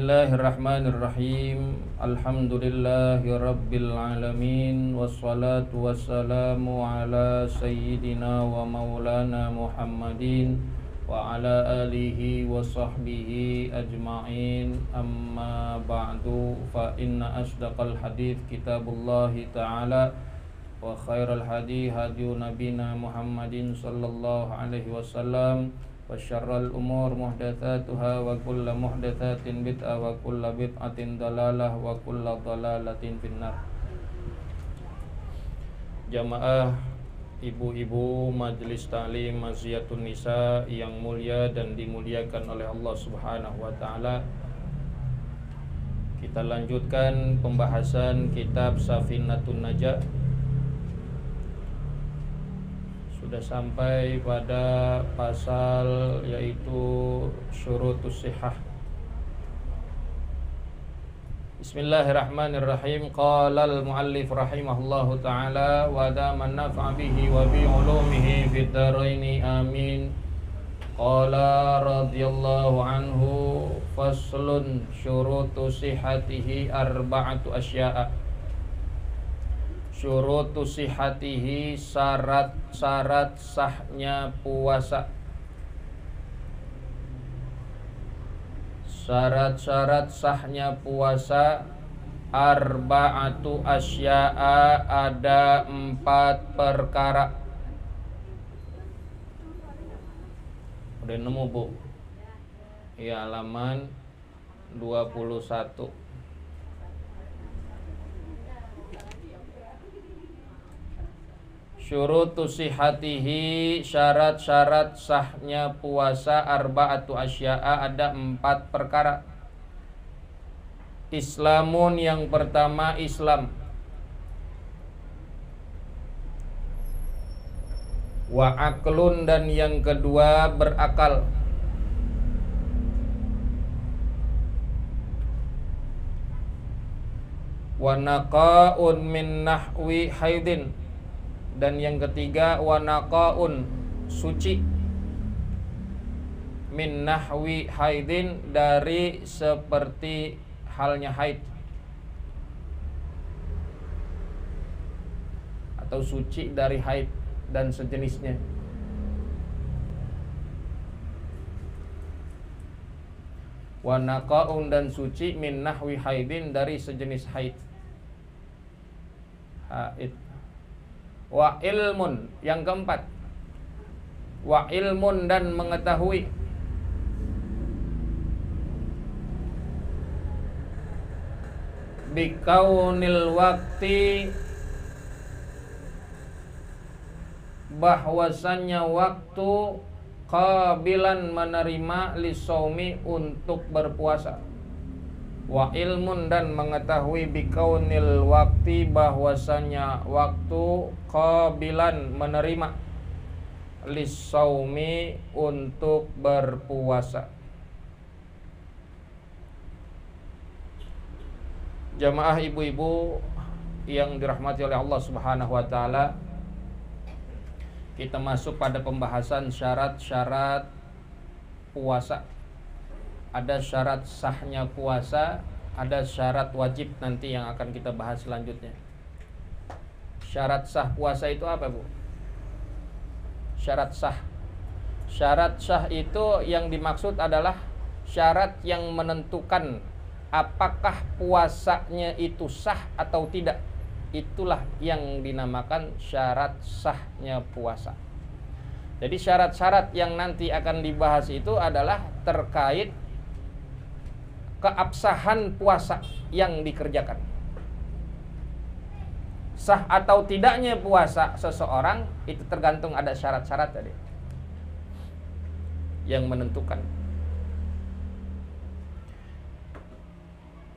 Bismillahirrahmanirrahim. Alhamdulillahirabbil alamin wassalatu wassalamu ala sayyidina wa maulana Muhammadin wa ala alihi wa sahbihi ajma'in. Amma ba'du, fa inna asdaqal hadits kitabullahi ta'ala wa khairal hadi hadiyu nabina Muhammadin sallallahu alaihi wasallam wa syarral umur muhdatsatuha wa kullu muhdatsatin bid'ah wa kullu bid'atin dalalah wa kullu dalalatin finnar. Jamaah ibu-ibu Majelis Ta'lim Maziyatun Nisa yang mulia dan dimuliakan oleh Allah Subhanahu wa taala. Kita lanjutkan pembahasan kitab Safinatun Najah. Sudah sampai pada pasal yaitu syurutus sihah. Bismillahirrahmanirrahim. Qala al-muallif rahimahullahu ta'ala wa daman naf'a bihi wa bi ulumihi fid dharaini amin. Qala radhiyallahu anhu faslun syurutus sihatihi arba'atu asya'a. Syurutu sihatihi, syarat-syarat sahnya puasa. Syarat-syarat sahnya puasa arba'atu asya'a, ada 4 perkara. Udah nemu, Bu? Ya, halaman 21. Syurutu sihatihi, syarat-syarat sahnya puasa arba'atu asya'a, ada 4 perkara. Islamun, yang pertama Islam. Wa aklun, dan yang kedua berakal. Wa naqa'un min nahwi haidin, dan yang ketiga wanaqaun, suci, min nahwi haidin, dari seperti halnya haid atau suci dari haid dan sejenisnya. Wanaqaun, dan suci, min nahwi haidin, dari sejenis haid. Wa ilmun, yang keempat wa ilmun, dan mengetahui. Bikaunil wakti, bahwasannya waktu, qabilan, menerima, lisaumi, untuk berpuasa. Wa ilmun, dan mengetahui, bikaunil wakti, bahwasannya waktu, qabilan, menerima, lisaumi, untuk berpuasa. Jamaah ibu-ibu yang dirahmati oleh Allah Subhanahu wa taala, kita masuk pada pembahasan syarat-syarat puasa. Ada syarat sahnya puasa, ada syarat wajib nanti yang akan kita bahas selanjutnya. Syarat sah puasa itu apa, Bu? Syarat sah. Syarat sah itu yang dimaksud adalah syarat yang menentukan apakah puasanya itu sah atau tidak. Itulah yang dinamakan syarat sahnya puasa. Jadi syarat-syarat yang nanti akan dibahas itu adalah terkait keabsahan puasa yang dikerjakan. Sah atau tidaknya puasa seseorang itu tergantung ada syarat-syarat tadi yang menentukan.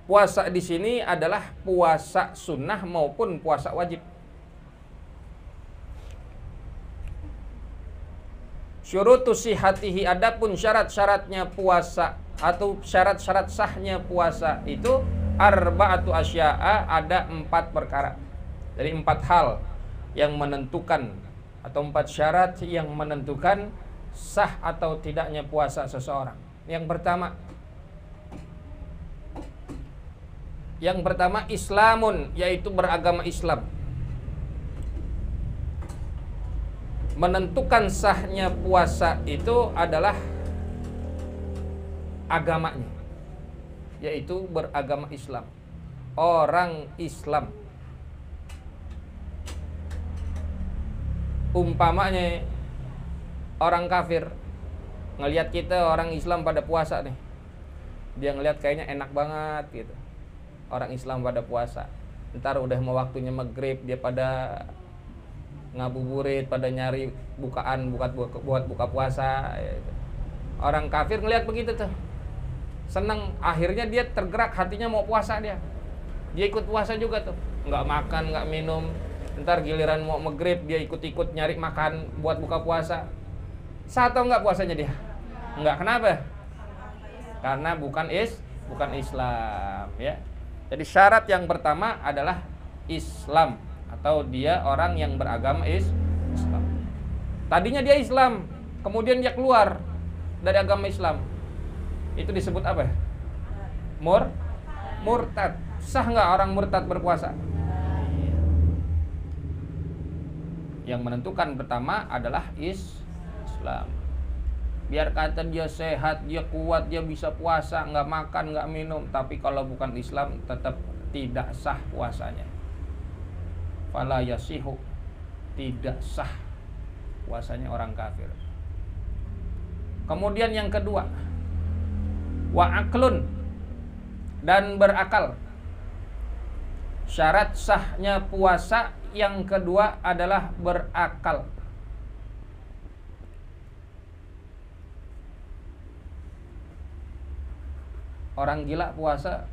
Puasa di sini adalah puasa sunnah maupun puasa wajib. Syurutus sihatihi, adapun syarat-syaratnya puasa atau syarat-syarat sahnya puasa itu arba'atu asya'a, ada 4 perkara. Jadi 4 hal yang menentukan atau 4 syarat yang menentukan sah atau tidaknya puasa seseorang. Yang pertama, Yang pertama Islamun, yaitu beragama Islam. Menentukan sahnya puasa itu adalah agamanya, yaitu beragama Islam. Orang Islam. Umpamanya orang kafir ngelihat kita orang Islam pada puasa nih, dia ngelihat kayaknya enak banget gitu. Orang Islam pada puasa, ntar udah mau waktunya maghrib dia pada ngabuburit, pada nyari bukaan buat buka puasa. Orang kafir ngelihat begitu tuh seneng, akhirnya dia tergerak hatinya mau puasa, dia ikut puasa juga tuh, nggak makan nggak minum. Ntar giliran mau maghrib dia ikut-ikut nyari makan buat buka puasa. Sah atau enggak puasanya dia? Enggak. Kenapa? Karena bukan Islam, ya. Jadi syarat yang pertama adalah Islam, atau dia orang yang beragama Islam. Tadinya dia Islam, kemudian dia keluar dari agama Islam. Itu disebut apa? Murtad. Sah nggak orang murtad berpuasa? Yang menentukan pertama adalah Islam. Biar kata dia sehat, dia kuat, dia bisa puasa, nggak makan, nggak minum, tapi kalau bukan Islam tetap tidak sah puasanya. Fala yasihu, tidak sah puasanya orang kafir. Kemudian yang kedua, wa aklun, dan berakal. Syarat sahnya puasa yang kedua adalah berakal. Orang gila puasa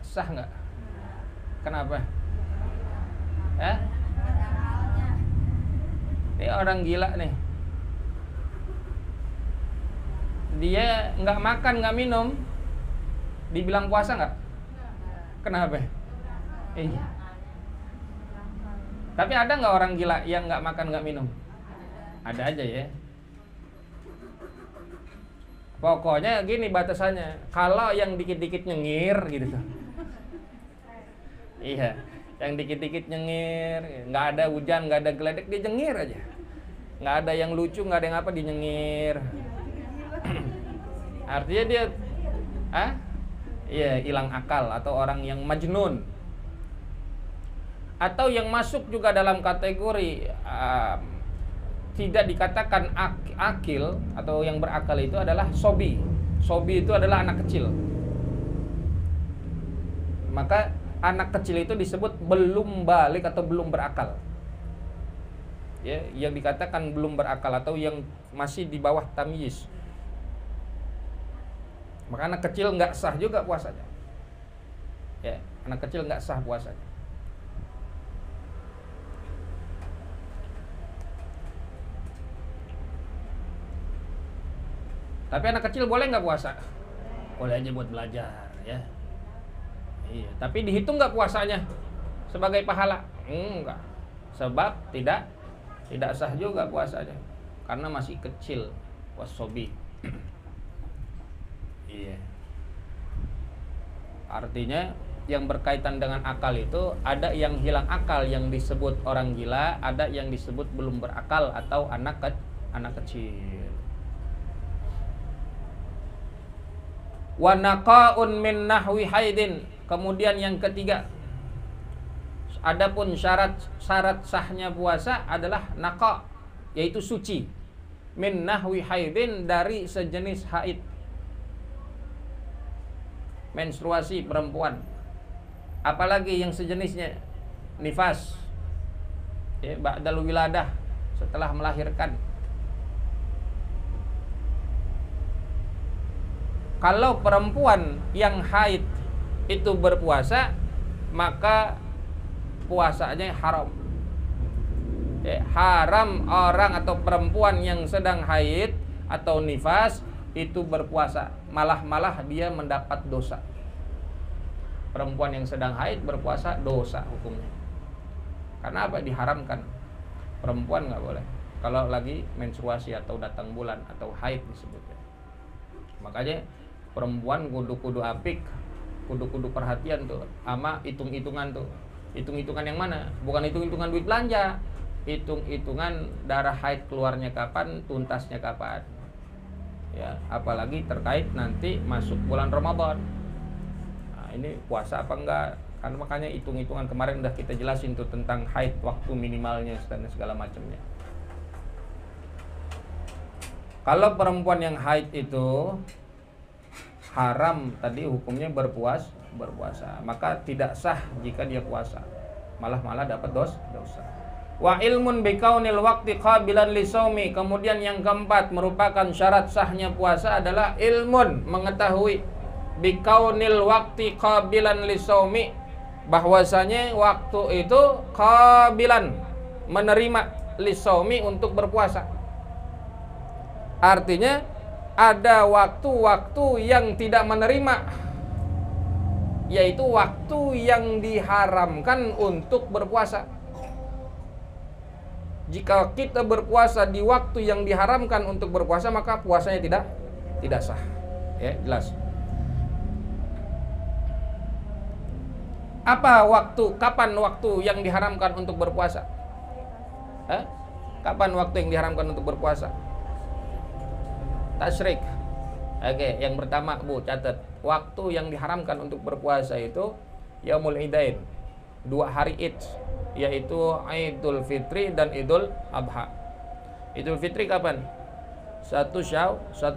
sah nggak? Kenapa? Ini orang gila nih, dia nggak makan nggak minum, dibilang puasa nggak? Kenapa? Iya. Tapi ada nggak orang gila yang nggak makan nggak minum? Ada aja ya. Pokoknya gini batasannya, kalau yang dikit-dikit nyengir gitu tuh. Iya, yang dikit-dikit nyengir, nggak ada hujan, nggak ada geledek, dia nyengir aja. Nggak ada yang lucu, nggak ada yang apa, dia nyengir. Artinya dia, iya, hilang akal, atau orang yang majnun. Atau yang masuk juga dalam kategori tidak dikatakan akil atau yang berakal itu adalah sobi. Sobi itu adalah anak kecil. Maka anak kecil itu disebut belum balik atau belum berakal. Ya, yang dikatakan belum berakal atau yang masih di bawah tamyiz. Maka anak kecil nggak sah juga puasanya. Ya, anak kecil nggak sah puasanya. Tapi anak kecil boleh nggak puasa? Boleh aja buat belajar, ya. Iya. Tapi dihitung nggak puasanya sebagai pahala? Enggak. Sebab tidak sah juga puasanya, karena masih kecil, wasobi. Iya. Artinya yang berkaitan dengan akal itu ada yang hilang akal yang disebut orang gila, ada yang disebut belum berakal atau anak kecil. Wa naqaun min nahwi haidin. Kemudian yang ketiga, adapun syarat sahnya puasa adalah naqa, yaitu suci, min nahwi haidin, dari sejenis haid, menstruasi perempuan, apalagi yang sejenisnya, nifas, ya, ba'dal wiladah, setelah melahirkan. Kalau perempuan yang haid itu berpuasa, maka puasanya haram. Haram orang atau perempuan yang sedang haid atau nifas itu berpuasa. Malah dia mendapat dosa. Perempuan yang sedang haid berpuasa dosa hukumnya. Karena apa? Diharamkan. Perempuan nggak boleh. Kalau lagi menstruasi atau datang bulan atau haid disebutnya. Makanya perempuan kudu apik kudu perhatian tuh sama hitung-hitungan tuh. Hitung-hitungan yang mana? Bukan hitung-hitungan duit belanja, hitung-hitungan darah haid keluarnya kapan, tuntasnya kapan. Ya, apalagi terkait nanti masuk bulan Ramadan. Nah, ini puasa apa enggak? Kan makanya hitung-hitungan kemarin udah kita jelasin tuh tentang haid, waktu minimalnya dan segala macamnya. Kalau perempuan yang haid itu haram tadi hukumnya berpuasa, maka tidak sah jika dia puasa, malah dapat dosa. Wa ilmun bikaunil waqti qabilan lisaumi. Kemudian yang keempat merupakan syarat sahnya puasa adalah ilmun, mengetahui bikaunil waqti qabilan lisaumi, bahwasanya waktu itu qabilan, menerima, lisaumi, untuk berpuasa. Artinya ada waktu-waktu yang tidak menerima, yaitu waktu yang diharamkan untuk berpuasa. Jika kita berpuasa di waktu yang diharamkan untuk berpuasa, maka puasanya tidak sah. Ya, jelas. Apa waktu? Kapan waktu yang diharamkan untuk berpuasa? Kapan waktu yang diharamkan untuk berpuasa? Tasyrik. Oke, yang pertama Bu catat, waktu yang diharamkan untuk berpuasa itu Yaumul Idain, 2 hari Id, yaitu Idul Fitri dan Idul Adha. Idul Fitri kapan? 1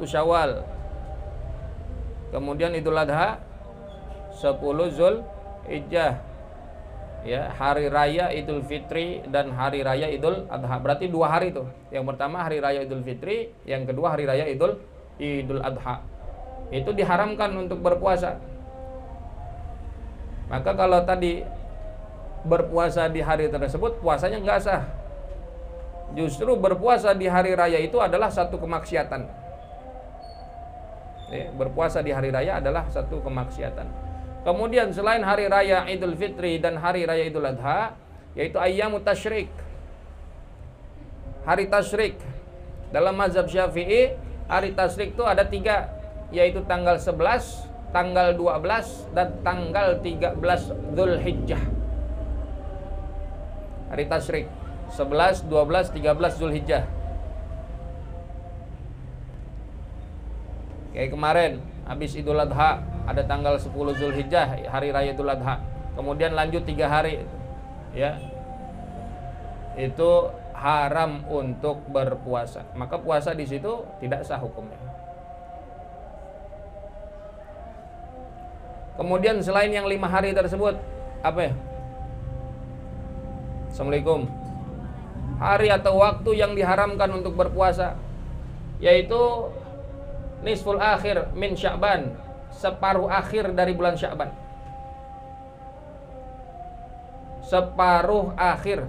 Syawal. Kemudian Idul Adha 10 Zulhijjah. Ya, hari raya Idul Fitri dan hari raya Idul Adha. Berarti 2 hari tuh. Yang pertama hari raya Idul Fitri, yang kedua hari raya Idul Adha. Itu diharamkan untuk berpuasa. Maka kalau tadi berpuasa di hari tersebut, puasanya nggak sah. Justru berpuasa di hari raya itu adalah satu kemaksiatan. Ya, berpuasa di hari raya adalah satu kemaksiatan. Kemudian selain hari raya Idul Fitri dan hari raya Idul Adha, yaitu ayyamut tasyrik. Hari tasyrik. Dalam mazhab Syafi'i, hari tasyrik itu ada 3, yaitu tanggal 11, tanggal 12, dan tanggal 13 Zulhijjah. Hari tasyrik 11, 12, 13 Zulhijjah. Kayak kemarin habis Idul Adha ada tanggal 10 Zulhijjah, hari raya Idul Adha. Kemudian lanjut 3 hari, ya, itu haram untuk berpuasa. Maka puasa di situ tidak sah hukumnya. Kemudian selain yang 5 hari tersebut, apa ya? Assalamualaikum. Hari atau waktu yang diharamkan untuk berpuasa, yaitu nisful akhir min Sya'ban, separuh akhir dari bulan Sya'ban. Separuh akhir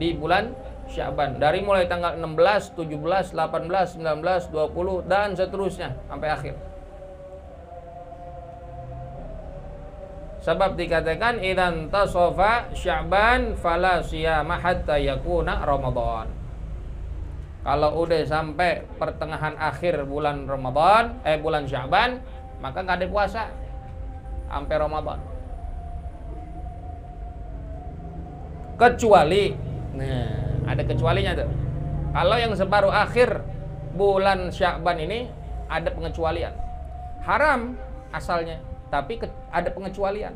di bulan Sya'ban, dari mulai tanggal 16, 17, 18, 19, 20 dan seterusnya sampai akhir. Sebab dikatakan idan tasofa Sya'ban fala siyama hatta yakuna Ramadan. Kalau udah sampai pertengahan akhir bulan Ramadan, bulan Sya'ban, maka nggak ada puasa sampai Ramadan. Kecuali, nah ada kecualinya tuh. Kalau yang separuh akhir bulan Sya'ban ini ada pengecualian. Haram asalnya, tapi ada pengecualian.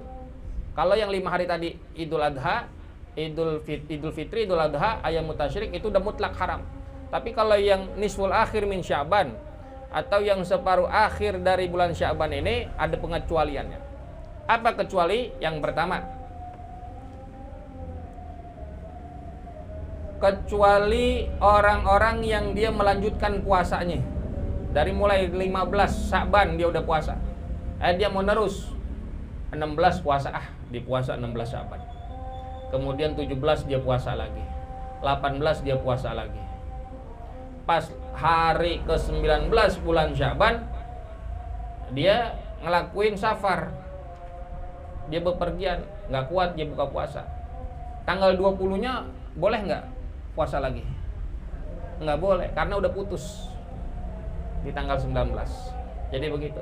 Kalau yang 5 hari tadi Idul Adha, Idul Fitri, Idul Adha, ayyamut tasyrik itu udah mutlak haram. Tapi kalau yang nisful akhir min Sya'ban atau yang separuh akhir dari bulan Sya'ban ini ada pengecualiannya. Apa kecuali? Yang pertama, kecuali orang-orang yang dia melanjutkan puasanya. Dari mulai 15 Sya'ban dia udah puasa. Dia mau nerus 16 puasa, dipuasa 16 Sya'ban. Kemudian 17 dia puasa lagi. 18 dia puasa lagi. Pas hari ke-19 bulan Sya'ban dia ngelakuin safar, dia bepergian, nggak kuat dia buka puasa. Tanggal 20-nya boleh nggak puasa lagi? Nggak boleh, karena udah putus di tanggal 19. Jadi begitu.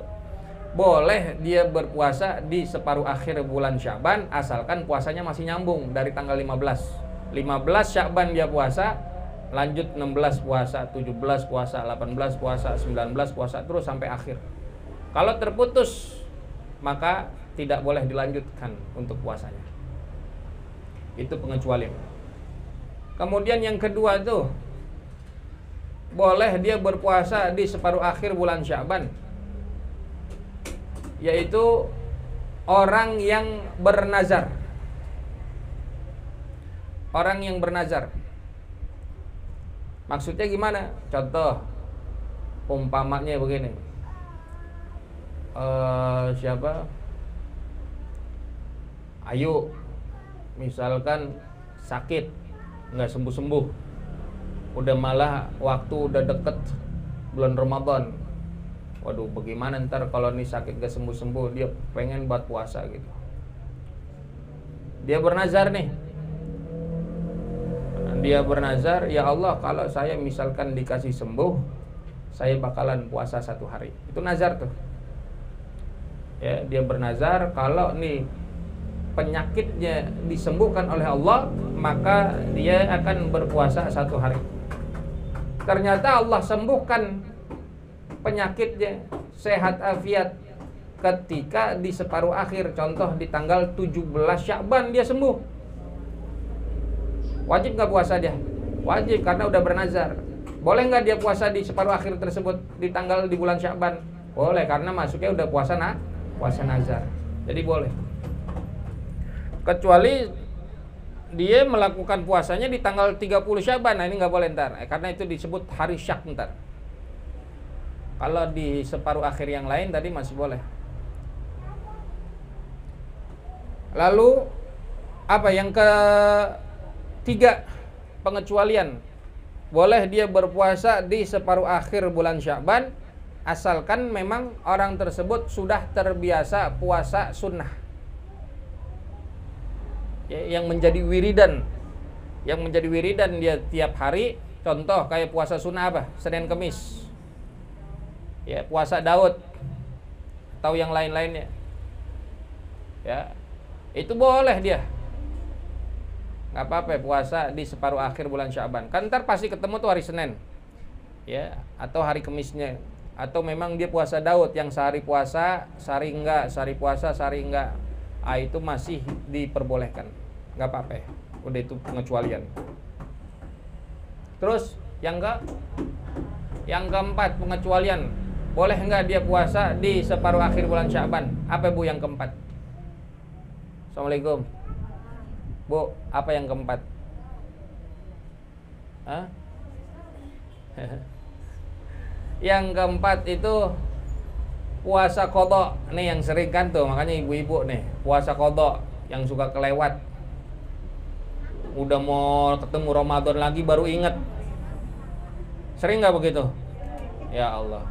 boleh dia berpuasa di separuh akhir bulan Sya'ban asalkan puasanya masih nyambung dari tanggal 15 Sya'ban dia puasa, lanjut 16 puasa, 17 puasa, 18 puasa, 19 puasa terus sampai akhir. Kalau terputus maka tidak boleh dilanjutkan untuk puasanya. Itu pengecualian. Kemudian yang kedua tuh, boleh dia berpuasa di separuh akhir bulan Sya'ban, yaitu orang yang bernazar. Orang yang bernazar. Maksudnya gimana? Contoh, umpamanya begini. Siapa? Ayu, misalkan sakit, nggak sembuh-sembuh, udah malah waktu udah deket bulan Ramadan. Waduh, bagaimana ntar kalau nih sakit gak sembuh-sembuh, dia pengen buat puasa gitu. Dia bernazar nih. Dia bernazar, ya Allah kalau saya misalkan dikasih sembuh, saya bakalan puasa 1 hari. Itu nazar tuh. Ya, dia bernazar kalau nih penyakitnya disembuhkan oleh Allah, maka dia akan berpuasa 1 hari. Ternyata Allah sembuhkan penyakitnya, sehat afiat ketika di separuh akhir, contoh di tanggal 17 Sya'ban dia sembuh. Wajib gak puasa dia? Wajib, karena udah bernazar. Boleh gak dia puasa di separuh akhir tersebut di bulan Sya'ban? Boleh, karena masuknya udah puasa nazar. Jadi boleh. Kecuali dia melakukan puasanya di tanggal 30 Sya'ban. Nah ini gak boleh ntar, karena itu disebut hari syak ntar. Kalau di separuh akhir yang lain tadi masih boleh. Lalu apa yang ketiga, pengecualian. Boleh dia berpuasa di separuh akhir bulan Sya'ban asalkan memang orang tersebut sudah terbiasa puasa sunnah, yang menjadi wiridan. Yang menjadi wiridan dia tiap hari. Contoh kayak puasa sunnah apa? Senin Kemis. Ya, puasa Daud atau yang lain-lainnya. Ya, itu boleh dia. Nggak apa-apa puasa di separuh akhir bulan Sya'ban. Kan ntar pasti ketemu tuh hari Senin. Ya, atau hari Kemisnya. Atau memang dia puasa Daud yang sehari puasa, sehari enggak, sehari puasa, sehari enggak. Itu masih diperbolehkan. Nggak apa-apa. Udah itu pengecualian. Terus yang keempat pengecualian. Boleh enggak dia puasa di separuh akhir bulan Sya'ban? Apa Bu yang keempat? Assalamualaikum Bu, apa yang keempat? Hah? Yang keempat itu puasa qadha. Nih yang sering kan tuh, makanya ibu-ibu nih puasa qadha yang suka kelewat. Udah mau ketemu Ramadan lagi baru inget. Sering nggak begitu? Ya Allah.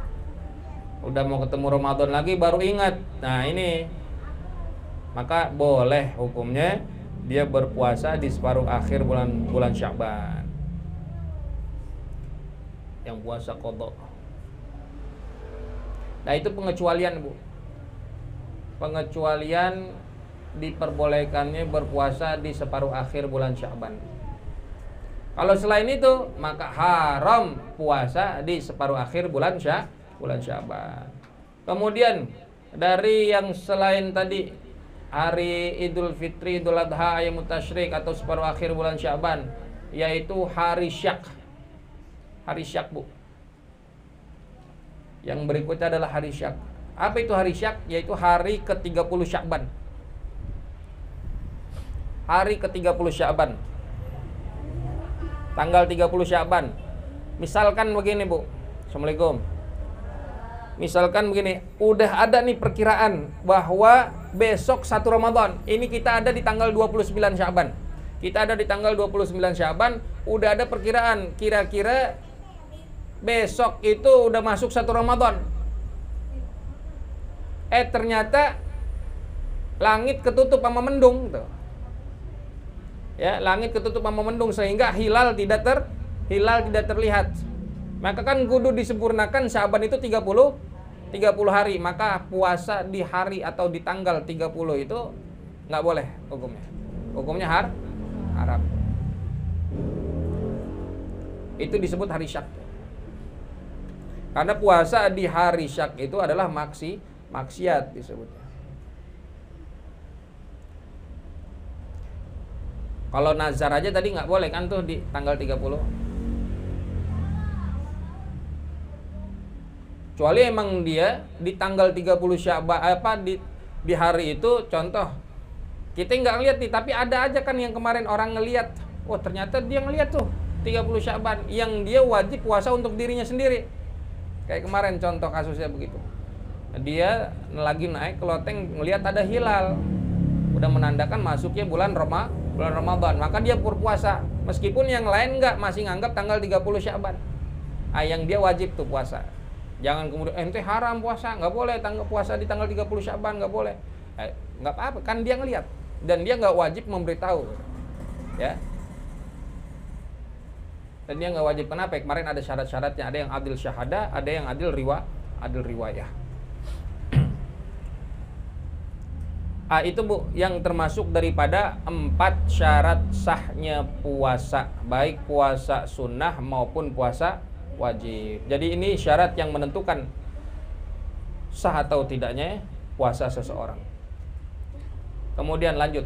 Udah mau ketemu Ramadan lagi baru ingat. Nah ini, maka boleh hukumnya dia berpuasa di separuh akhir bulan Sya'ban. Yang puasa qadha. Nah itu pengecualian Bu. Pengecualian diperbolehkannya berpuasa di separuh akhir bulan Sya'ban. Kalau selain itu maka haram puasa di separuh akhir bulan Sya'ban. Kemudian dari yang selain tadi, hari Idul Fitri, Idul Adha, Ayyamut Tasyrik atau separuh akhir bulan Sya'ban, yaitu hari syak. Hari syak Bu. Yang berikutnya adalah hari syak. Apa itu hari syak? Yaitu hari ke-30 Sya'ban. Hari ke-30 Sya'ban. Tanggal 30 Sya'ban. Misalkan begini Bu. Assalamualaikum. Misalkan begini, udah ada nih perkiraan bahwa besok 1 Ramadan. Ini kita ada di tanggal 29 Sya'ban. Kita ada di tanggal 29 Sya'ban, udah ada perkiraan kira-kira besok itu udah masuk 1 Ramadan. Ternyata langit ketutup sama mendung tuh. Ya, langit ketutup sama mendung sehingga hilal tidak terlihat. Maka kan kudu disempurnakan Sya'ban itu 30 30 hari, maka puasa di hari atau di tanggal 30 itu nggak boleh hukumnya. Hukumnya haram. Itu disebut hari syak. Karena puasa di hari syak itu adalah maksiat disebutnya. Kalau nazar aja tadi nggak boleh kan tuh di tanggal 30. Kecuali emang dia di tanggal 30 Sya'ban di hari itu, contoh kita nggak ngeliat nih, tapi ada aja kan yang kemarin orang ngeliat, oh ternyata dia ngeliat tuh 30 Sya'ban, yang dia wajib puasa untuk dirinya sendiri. Kayak kemarin contoh kasusnya begitu. Dia lagi naik ke loteng ngeliat ada hilal, udah menandakan masuknya bulan Ramadan, maka dia berpuasa. Meskipun yang lain nggak, masih nganggap tanggal 30 Sya'ban. Yang dia wajib tuh puasa. Jangan kemudian ente haram puasa, nggak boleh puasa di tanggal 30 Sya'ban, nggak boleh. Nggak apa-apa, kan dia ngelihat dan dia nggak wajib memberitahu, ya. Dan dia nggak wajib, kenapa? Kemarin ada syarat-syaratnya, ada yang adil syahadah, ada yang adil riwayah. Itu Bu, yang termasuk daripada 4 syarat sahnya puasa, baik puasa sunnah maupun puasa wajib. Jadi ini syarat yang menentukan sah atau tidaknya puasa seseorang. Kemudian lanjut.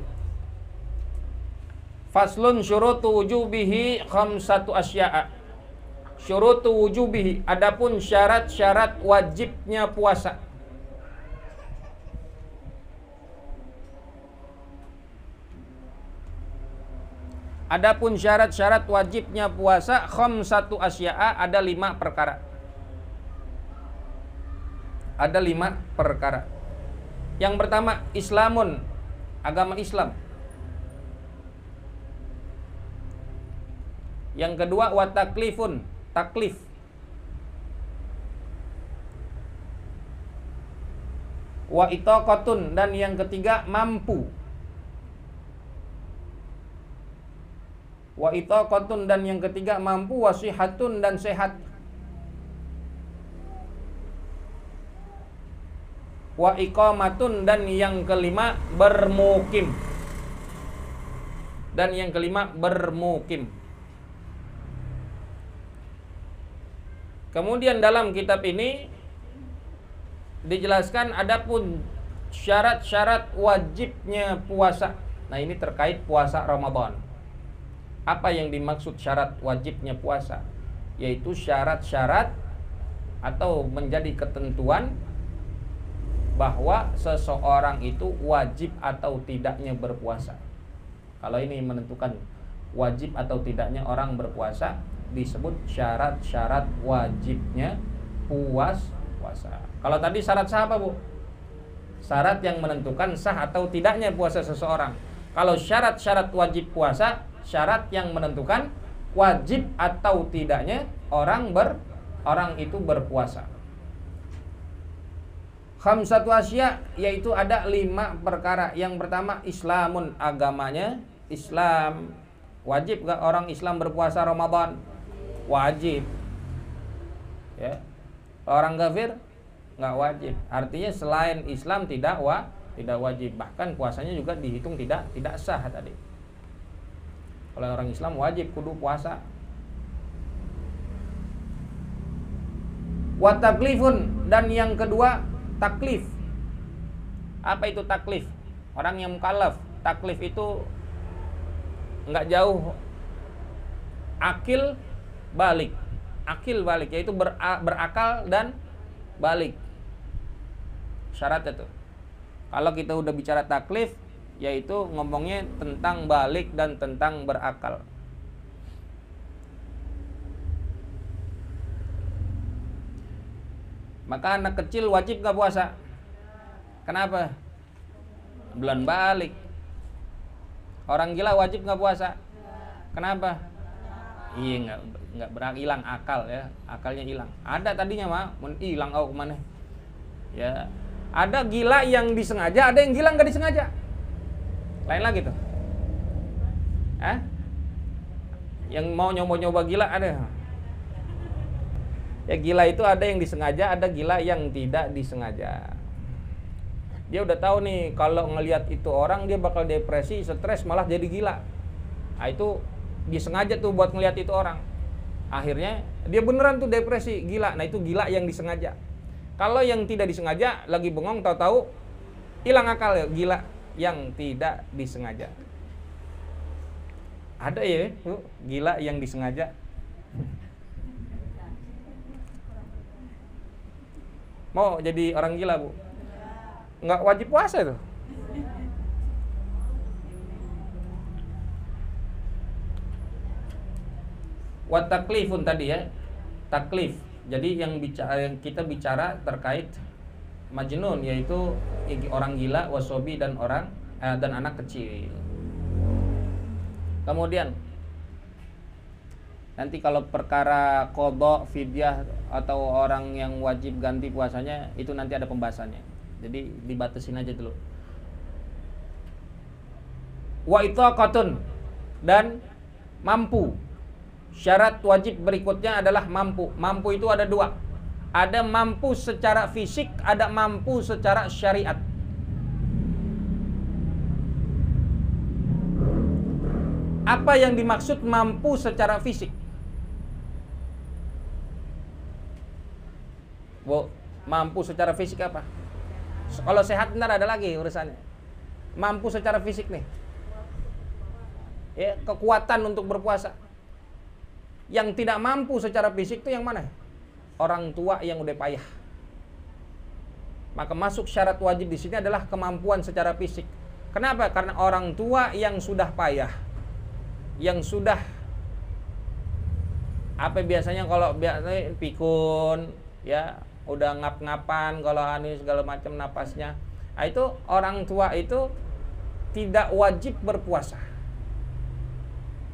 Faslun syurutu wujubihi khamsatu asya'a. Syurutu wujubihi, adapun syarat-syarat wajibnya puasa. Adapun syarat-syarat wajibnya puasa khamsatu asya'a, ada 5 perkara. Ada 5 perkara. Yang pertama, Islamun, agama Islam. Yang kedua, wa taklifun, taklif. Wa itaqatun, dan yang ketiga mampu. Wa itaqatun, dan yang ketiga mampu. Wasihatun, dan sehat. Wa iqamatun, dan yang kelima bermukim. Dan yang kelima bermukim. Kemudian dalam kitab ini dijelaskan adapun syarat-syarat wajibnya puasa. Nah, ini terkait puasa Ramadan. Apa yang dimaksud syarat wajibnya puasa? Yaitu syarat-syarat atau menjadi ketentuan bahwa seseorang itu wajib atau tidaknya berpuasa. Kalau ini menentukan wajib atau tidaknya orang berpuasa, disebut syarat-syarat wajibnya puasa. Kalau tadi syarat sah apa, Bu? Syarat yang menentukan sah atau tidaknya puasa seseorang. Kalau syarat-syarat wajib puasa, syarat yang menentukan wajib atau tidaknya orang itu berpuasa. Khamsatu asya, yaitu ada 5 perkara. Yang pertama, Islamun, agamanya Islam. Wajib gak orang Islam berpuasa Ramadan? Wajib. Ya. Orang kafir nggak wajib. Artinya selain Islam tidak wajib. Bahkan puasanya juga dihitung tidak sah tadi. Kalau orang Islam wajib kudu puasa. Wa taklifun, dan yang kedua taklif. Apa itu taklif? Orang yang mukallaf. Taklif itu nggak jauh akil balik, yaitu berakal dan balik. Syaratnya tuh. Kalau kita udah bicara taklif, yaitu ngomongnya tentang balik dan tentang berakal. Maka anak kecil wajib gak puasa? Kenapa? Belum balik. Orang gila wajib gak puasa? Kenapa? Iya, nggak hilang akal ya, akalnya hilang. Ada tadinya mah, hilang kemana? Ya, ada gila yang disengaja, ada yang gila nggak disengaja. Lain lagi tuh. Yang mau nyoba-nyoba gila ada. Ya gila itu ada yang disengaja, ada gila yang tidak disengaja. Dia udah tahu nih kalau ngelihat itu orang dia bakal depresi, stres, malah jadi gila. Nah, itu disengaja tuh buat ngelihat itu orang. Akhirnya dia beneran tuh depresi, gila. Nah, itu gila yang disengaja. Kalau yang tidak disengaja lagi bengong tahu-tahu hilang akal, ya, gila yang tidak disengaja. Ada ya, tuh, gila yang disengaja. Mau jadi orang gila, Bu? Nggak wajib puasa itu. Wa taklifun tadi ya. Taklif. Jadi yang kita bicara terkait majnun, yaitu orang gila, wasobi dan dan anak kecil. Kemudian nanti kalau perkara qadha, fidyah atau orang yang wajib ganti puasanya itu nanti ada pembahasannya. Jadi dibatasin aja dulu. Wa itaqatun, dan mampu. Syarat wajib berikutnya adalah mampu. Mampu itu ada dua. Ada mampu secara fisik, ada mampu secara syariat. Apa yang dimaksud mampu secara fisik? Bu, mampu secara fisik apa? Kalau sehat benar ada lagi urusannya. Mampu secara fisik nih. Ya, kekuatan untuk berpuasa. Yang tidak mampu secara fisik itu yang mana? Orang tua yang udah payah. Maka masuk syarat wajib di sini adalah kemampuan secara fisik. Kenapa? Karena orang tua yang sudah payah, yang sudah biasanya kalau biasanya pikun, ya udah ngap-ngapan, kalau ini segala macam napasnya. Nah, itu orang tua itu tidak wajib berpuasa.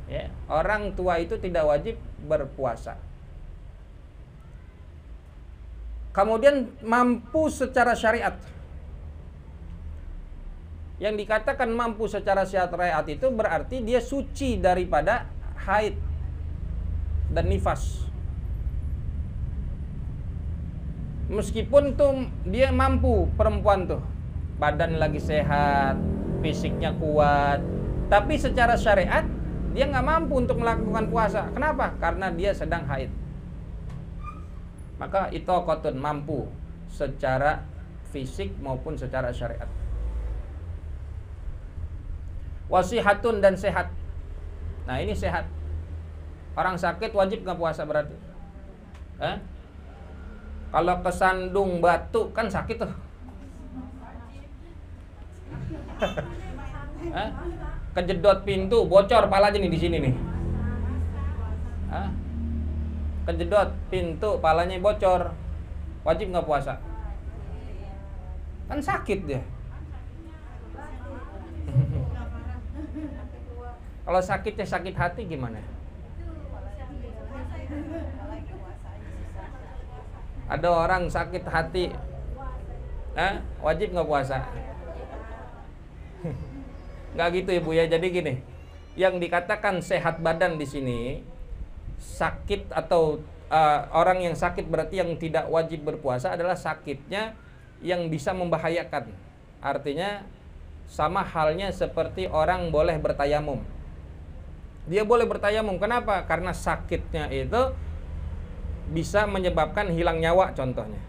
Ya, orang tua itu tidak wajib berpuasa. Kemudian mampu secara syariat. Yang dikatakan mampu secara syariat itu berarti dia suci daripada haid dan nifas. Meskipun tuh dia mampu, perempuan tuh badan lagi sehat, fisiknya kuat, tapi secara syariat dia nggak mampu untuk melakukan puasa. Kenapa? Karena dia sedang haid. Maka itaqatun, mampu secara fisik maupun secara syariat. Wasihatun, dan sehat. Nah, ini sehat. Orang sakit wajib nggak puasa berarti? Kalau kesandung batu kan sakit tuh. Kejedot pintu, bocor palanya nih di sini nih. Kejedot pintu, palanya bocor, wajib nggak puasa? Kan sakit dia. Kalau sakitnya sakit hati gimana? Ada orang sakit hati, wajib nggak puasa? Nggak gitu ya Bu ya. Jadi gini, yang dikatakan sehat badan di sini, sakit atau orang yang sakit berarti yang tidak wajib berpuasa adalah sakitnya yang bisa membahayakan. Artinya sama halnya seperti orang boleh bertayamum. Dia boleh bertayamum, kenapa? Karena sakitnya itu bisa menyebabkan hilang nyawa contohnya.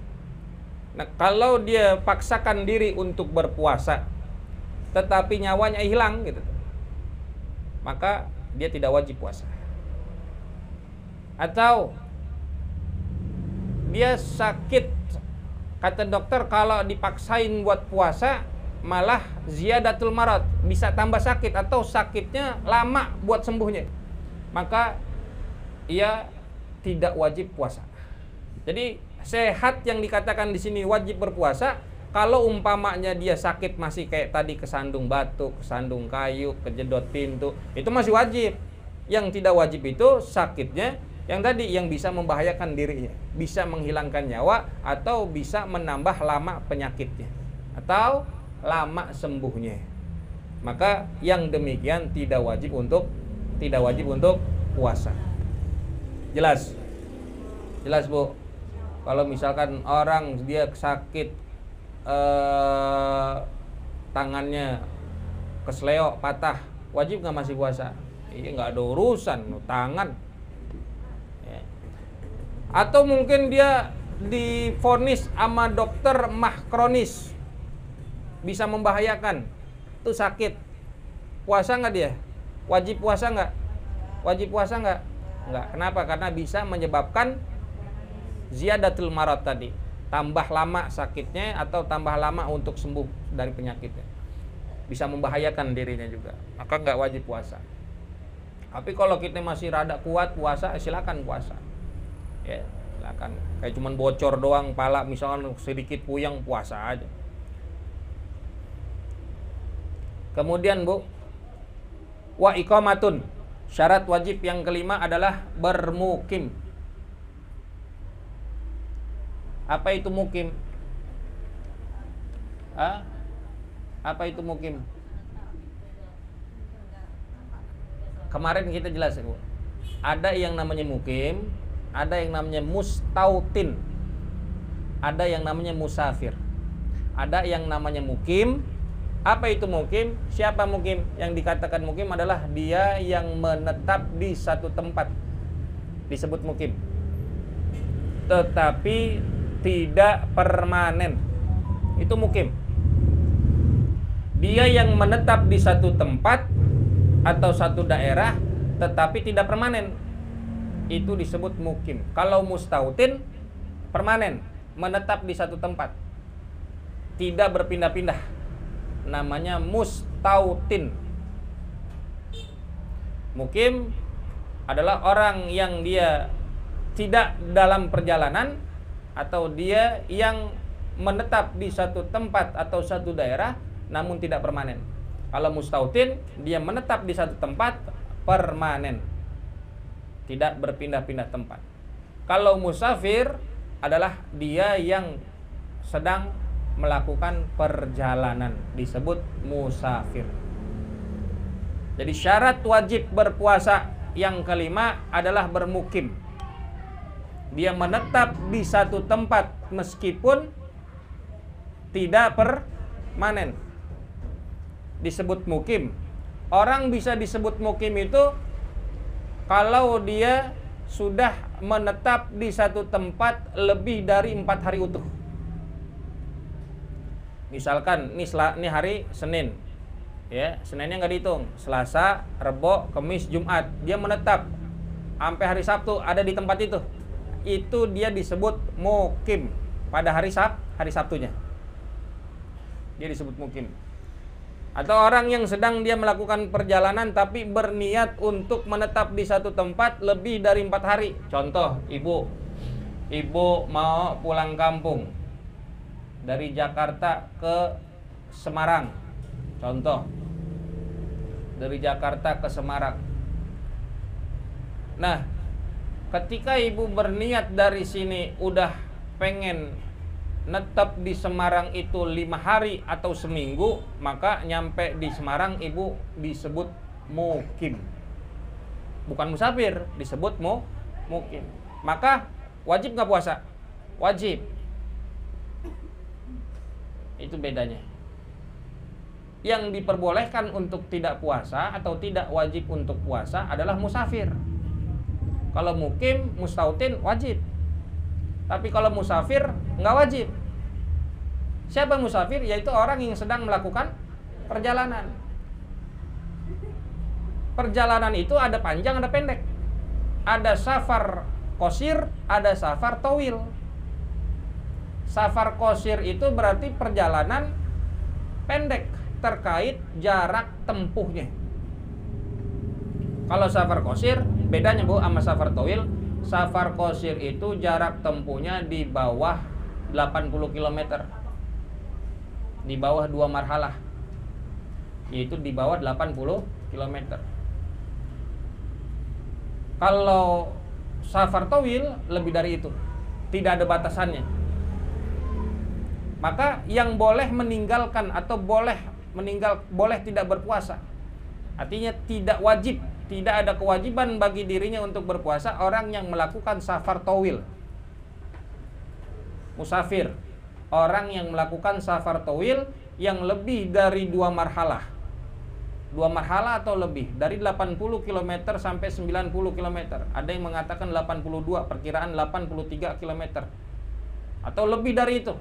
Nah, kalau dia paksakan diri untuk berpuasa tetapi nyawanya hilang gitu, maka dia tidak wajib puasa. Atau dia sakit, kata dokter kalau dipaksain buat puasa malah ziyadatul marad, bisa tambah sakit atau sakitnya lama buat sembuhnya, maka ia tidak wajib puasa. Jadi sehat yang dikatakan di sini wajib berpuasa kalau umpamanya dia sakit masih kayak tadi kesandung batu, kesandung kayu, kejedot pintu, itu masih wajib. Yang tidak wajib itu sakitnya yang tadi yang bisa membahayakan dirinya, bisa menghilangkan nyawa atau bisa menambah lama penyakitnya atau lama sembuhnya. Maka yang demikian tidak wajib untuk puasa. Jelas? Jelas Bu? Kalau misalkan orang dia sakit tangannya kesleo patah, wajib nggak masih puasa? Iya, nggak ada urusan tangan. Ya. Atau mungkin dia divonis sama dokter mah kronis, bisa membahayakan, itu sakit, puasa nggak dia? Wajib puasa nggak? Wajib puasa nggak? Nggak. Kenapa? Karena bisa menyebabkan ziyadatul marad tadi, tambah lama sakitnya atau tambah lama untuk sembuh dari penyakitnya, bisa membahayakan dirinya juga, maka nggak wajib puasa. Tapi kalau kita masih rada kuat puasa, silakan puasa. Ya, silakan. Kayak cuman bocor doang pala, misalkan sedikit puyeng, puasa aja. Kemudian Bu, wa iqamatun, syarat wajib yang kelima adalah bermukim. Apa itu mukim? Apa itu mukim? Kemarin kita jelasin, Bu. Ada yang namanya mukim, ada yang namanya mustautin, ada yang namanya musafir, ada yang namanya mukim. Apa itu mukim? Siapa mukim? Yang dikatakan mukim adalah dia yang menetap di satu tempat, disebut mukim, tetapi tidak permanen. Itu mukim. Dia yang menetap di satu tempat atau satu daerah tetapi tidak permanen, itu disebut mukim. Kalau mustautin, permanen, menetap di satu tempat, tidak berpindah-pindah, namanya mustautin. Mukim adalah orang yang dia tidak dalam perjalanan atau dia yang menetap di satu tempat atau satu daerah namun tidak permanen. Kalau mustautin, dia menetap di satu tempat permanen, tidak berpindah-pindah tempat. Kalau musafir adalah dia yang sedang melakukan perjalanan, disebut musafir. Jadi syarat wajib berpuasa yang kelima adalah bermukim. Dia menetap di satu tempat meskipun tidak permanen, disebut mukim. Orang bisa disebut mukim itu kalau dia sudah menetap di satu tempat lebih dari 4 hari utuh. Misalkan ini hari Senin, ya, Seninnya nggak dihitung, Selasa, Rebo, Kamis, Jumat, dia menetap sampai hari Sabtu ada di tempat itu dia disebut mukim. Pada hari Sabtunya dia disebut mukim. Atau orang yang sedang dia melakukan perjalanan tapi berniat untuk menetap di satu tempat lebih dari 4 hari. Contoh, ibu mau pulang kampung dari Jakarta ke Semarang. Contoh, dari Jakarta ke Semarang. Nah, ketika ibu berniat dari sini udah pengen netap di Semarang itu 5 hari atau seminggu, maka nyampe di Semarang ibu disebut mukim, bukan musafir, disebut mukim. Maka wajib nggak puasa? Wajib. Itu bedanya. Yang diperbolehkan untuk tidak puasa atau tidak wajib untuk puasa adalah musafir. Kalau mukim, mustautin wajib. Tapi kalau musafir nggak wajib. Siapa musafir? Yaitu orang yang sedang melakukan perjalanan. Perjalanan itu ada panjang, ada pendek. Ada safar qosir, ada safar tawil. Safar qosir itu berarti perjalanan pendek terkait jarak tempuhnya. Kalau safar qosir, bedanya Bu sama safar tawil. Safar qosir itu jarak tempuhnya di bawah 80 km. Di bawah 2 marhalah. Yaitu di bawah 80 km. Kalau safar tawil lebih dari itu. Tidak ada batasannya. Maka yang boleh meninggalkan atau boleh tidak berpuasa, artinya tidak wajib, tidak ada kewajiban bagi dirinya untuk berpuasa orang yang melakukan safar tawil. Musafir, orang yang melakukan safar tawil yang lebih dari 2 marhalah. 2 marhalah atau lebih, dari 80 km sampai 90 km. Ada yang mengatakan 82, perkiraan 83 km. Atau lebih dari itu.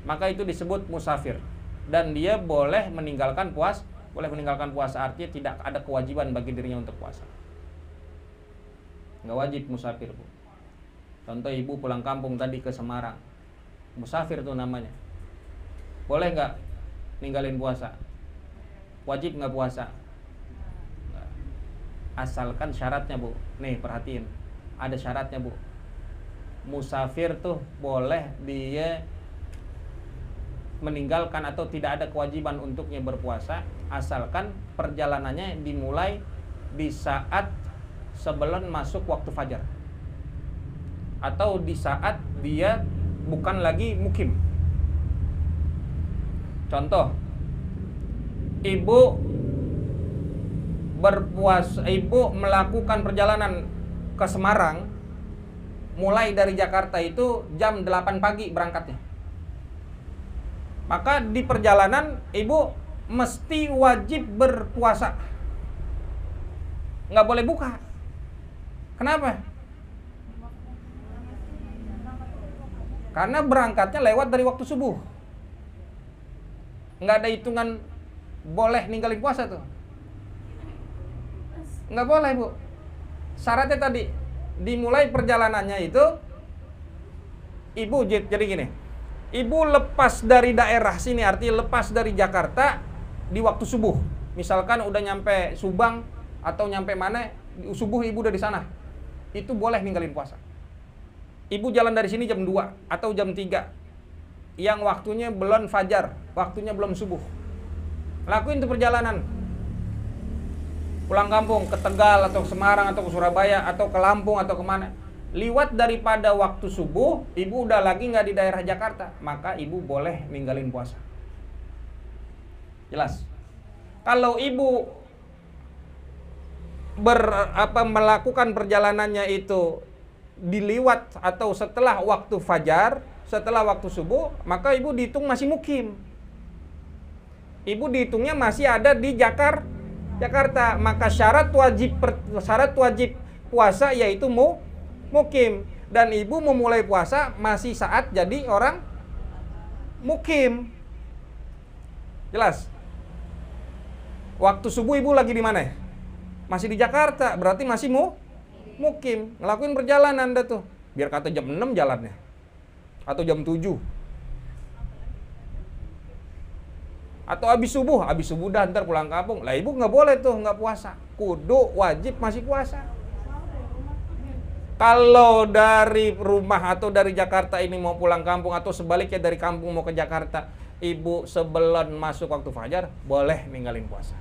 Maka itu disebut musafir. Dan dia boleh meninggalkan puasa. Boleh meninggalkan puasa, artinya tidak ada kewajiban bagi dirinya untuk puasa. Nggak wajib musafir, Bu. Contoh ibu pulang kampung tadi ke Semarang, musafir tuh namanya. Boleh nggak ninggalin puasa? Wajib nggak puasa? Asalkan syaratnya, Bu. Nih perhatiin, ada syaratnya, Bu. Musafir tuh boleh dia meninggalkan atau tidak ada kewajiban untuknya berpuasa, asalkan perjalanannya dimulai di saat sebelum masuk waktu fajar, atau di saat dia bukan lagi mukim. Contoh, ibu berpuasa, ibu melakukan perjalanan ke Semarang mulai dari Jakarta itu jam 8 pagi berangkatnya. Maka di perjalanan ibu mesti wajib berpuasa, nggak boleh buka. Kenapa? Karena berangkatnya lewat dari waktu subuh. Nggak ada hitungan boleh ninggalin puasa tuh. Nggak boleh, Bu. Syaratnya tadi, dimulai perjalanannya itu, ibu jadi gini. Ibu lepas dari daerah sini, artinya lepas dari Jakarta di waktu subuh. Misalkan udah nyampe Subang atau nyampe mana, subuh ibu udah di sana. Itu boleh ninggalin puasa. Ibu jalan dari sini jam 2 atau jam 3. Yang waktunya belum fajar, waktunya belum subuh. Lakuin tuh perjalanan. Pulang kampung ke Tegal atau ke Semarang atau ke Surabaya atau ke Lampung atau kemana. Liwat daripada waktu subuh, ibu udah lagi nggak di daerah Jakarta, maka ibu boleh ninggalin puasa. Jelas? Kalau ibu melakukan perjalanannya itu diliwat atau setelah waktu fajar, setelah waktu subuh, maka ibu dihitung masih mukim. Ibu dihitungnya masih ada di Jakarta. Maka syarat wajib puasa yaitu mukim, dan ibu memulai puasa masih saat jadi orang mukim. Jelas? Waktu subuh ibu lagi di mana? Masih di Jakarta, berarti masih mukim. Ngelakuin perjalanan dah tuh. Biar kata jam 6 jalannya. Atau jam 7. Atau habis subuh dah ntar pulang kampung. Lah ibu nggak boleh tuh nggak puasa. Kudu wajib masih puasa. Kalau dari rumah atau dari Jakarta ini mau pulang kampung atau sebaliknya dari kampung mau ke Jakarta, ibu sebelum masuk waktu fajar boleh ninggalin puasa.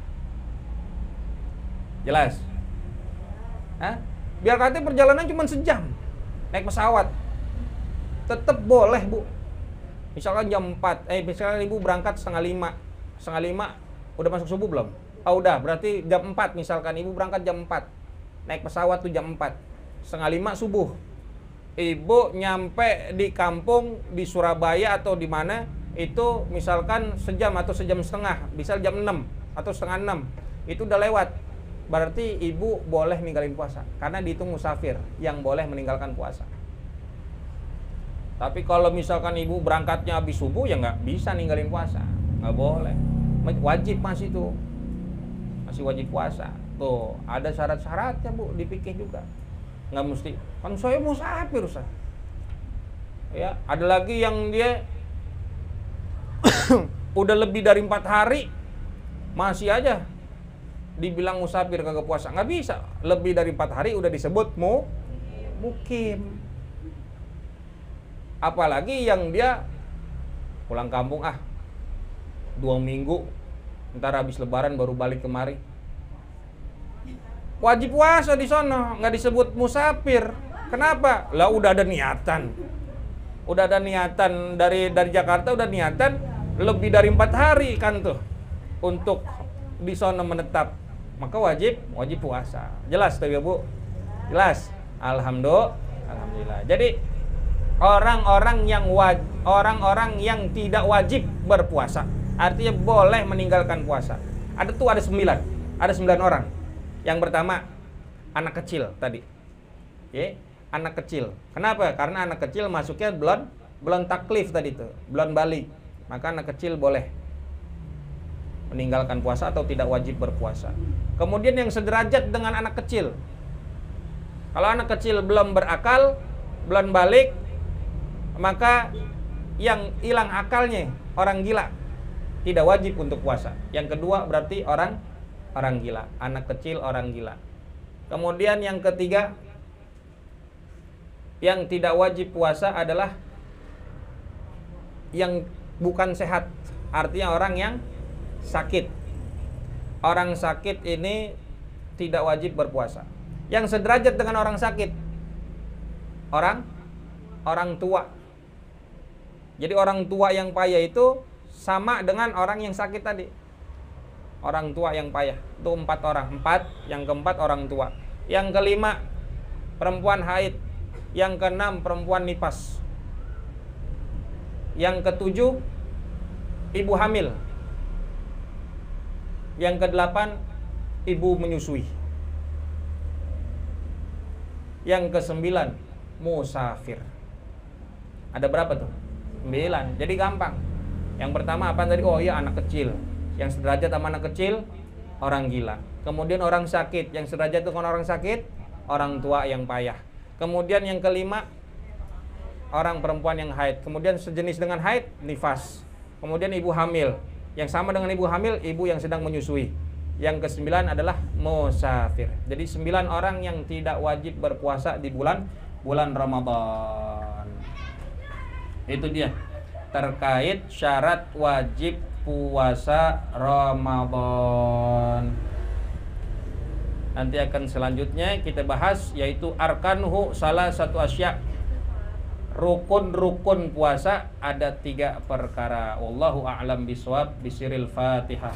Jelas? Hah? Biar katanya perjalanan cuma sejam naik pesawat, tetap boleh, Bu. Misalkan jam 4, misalkan ibu berangkat setengah 5 udah masuk subuh belum? Oh udah, berarti jam 4 misalkan ibu berangkat jam 4, naik pesawat tuh jam 4, setengah 5 subuh. Ibu nyampe di kampung di Surabaya atau di mana itu misalkan sejam atau sejam setengah, bisa jam 6 atau setengah 6, itu udah lewat. Berarti ibu boleh ninggalin puasa karena dihitung musafir yang boleh meninggalkan puasa. Tapi kalau misalkan ibu berangkatnya habis subuh, ya nggak bisa ninggalin puasa, nggak boleh. Wajib masih tuh, masih wajib puasa. Tuh ada syarat-syaratnya, Bu, dipikir juga. Nggak mesti kan saya musafir, Ustaz. Ya, ada lagi yang dia udah lebih dari 4 hari masih aja dibilang musafir kagak puasa. Nggak bisa, lebih dari 4 hari udah disebut mukim. Apalagi yang dia pulang kampung 2 minggu, ntar habis lebaran baru balik kemari. Wajib puasa di sono, nggak disebut musafir. Kenapa? Lah udah ada niatan. Udah ada niatan dari Jakarta, udah niatan lebih dari 4 hari kan tuh untuk di sono menetap. Maka wajib puasa. Jelas tuh ya, Bu? Jelas. Alhamdulillah. Jadi orang-orang yang tidak wajib berpuasa. Artinya boleh meninggalkan puasa. Ada 9 orang. Yang pertama anak kecil tadi. Oke, anak kecil. Kenapa? Karena anak kecil masuknya belum taklif tadi tuh, belum balik. Maka anak kecil boleh meninggalkan puasa atau tidak wajib berpuasa. Kemudian yang sederajat dengan anak kecil. Kalau anak kecil belum berakal, belum balik, maka yang hilang akalnya orang gila tidak wajib untuk puasa. Yang kedua berarti orang gila, anak kecil orang gila. Kemudian yang ketiga yang tidak wajib puasa adalah yang bukan sehat, artinya orang yang sakit. Orang sakit ini tidak wajib berpuasa. Yang sederajat dengan orang sakit, orang tua. Jadi orang tua yang payah itu sama dengan orang yang sakit tadi. Orang tua yang payah itu 4 orang. Yang keempat orang tua. Yang kelima perempuan haid. Yang keenam perempuan nifas. Yang ketujuh ibu hamil. Yang kedelapan ibu menyusui. Yang kesembilan musafir. Ada berapa tuh? 9. Jadi gampang. Yang pertama apa tadi? Oh iya, anak kecil. Yang sederajat sama anak kecil orang gila. Kemudian orang sakit. Yang sederajat dengan orang sakit orang tua yang payah. Kemudian yang kelima orang perempuan yang haid. Kemudian sejenis dengan haid nifas. Kemudian ibu hamil. Yang sama dengan ibu hamil, ibu yang sedang menyusui. Yang ke-9 adalah musafir. Jadi 9 orang yang tidak wajib berpuasa di bulan Ramadan. Itu dia terkait syarat wajib puasa Ramadan. Nanti akan selanjutnya kita bahas yaitu arkanuhu, salah satu asya. Rukun-rukun puasa ada 3 perkara. Wallahu a'lam bishawab. Bisiril Fatihah.